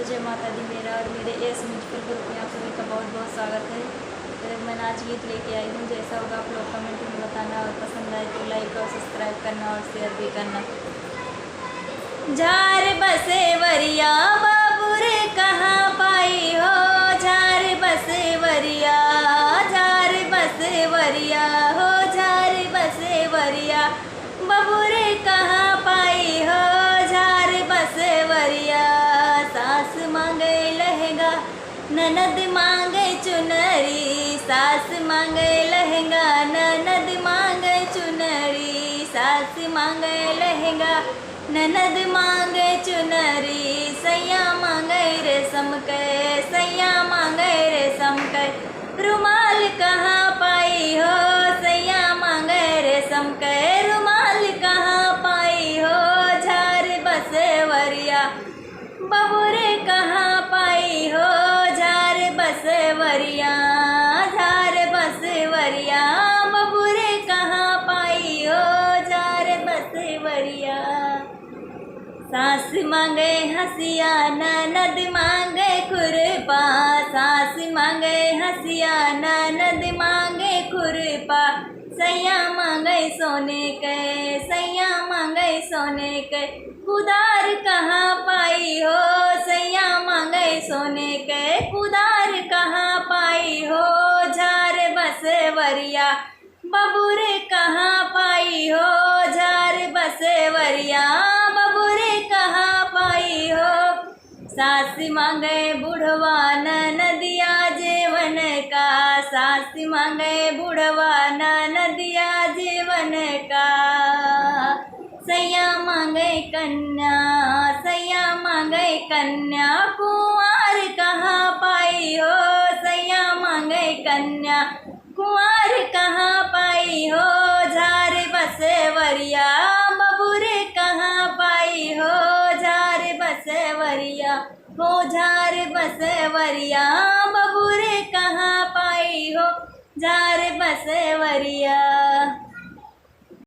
तो जय माता दी। मेरा और मेरे एस म्यूजिकल ग्रुप में आप सभी का बहुत बहुत स्वागत है। तो मैंने आज गीत लेके आई हूँ, जैसा होगा आप लोग कमेंट में बताना और पसंद आए तो लाइक और सब्सक्राइब करना और शेयर भी करना। झार बसे वरिया बाबू रे कहाँ पाई हो, झार बसे वरिया, झार बसे वरिया हो, झार बसे वरिया बाबू रे कहाँ पाई हो, झार बसे वरिया। सास मांगे लहंगा ननद मांगे चुनरी, सास मांगे लहंगा ननद मांगे चुनरी, सास मांगे लहंगा ननद मांगे चुनरी, सैया मांगे रेशम के, सैया मांगे रेशम के रुमाल कहाँ पाई हो, सैया मांगे रेशम के रुमाल कहाँ पाई हो, झार बसे वरिया बबूरे कहाँ पाई हो, झार बसे वरिया, झार बसे वरिया बबूरे कहाँ पाई हो, झार बसे वरिया। सास मांगे हसिया ननद मांगे खुरपा, सास मांगे हसिया ननद मांगे खुरपा, सैया मांगे सोने के, सैया मांगे सोने के कुदार कहाँ पाई हो, सैया मांगे सोने के कुदार कहाँ पाई हो, झार बसे वरिया बबूरे कहाँ पाई हो, झार बसे वरिया बबूरे कहाँ पाई हो। सास मांगे बुढ़वा ननदिया जेवन का, सास मांगे बुढ़वा ननदिया जेवन का, सैया मांगे कन्या, सैया मांगे कन्या कुंवार कहाँ पाई हो, सैया मांगे कन्या कुंवार कहाँ पाई हो, झार बसे वरिया बबूरे कहाँ पाई हो, झार बसे वरिया हो, झार बसे वरिया बबूरे कहाँ पाई हो, झार बसे वरिया।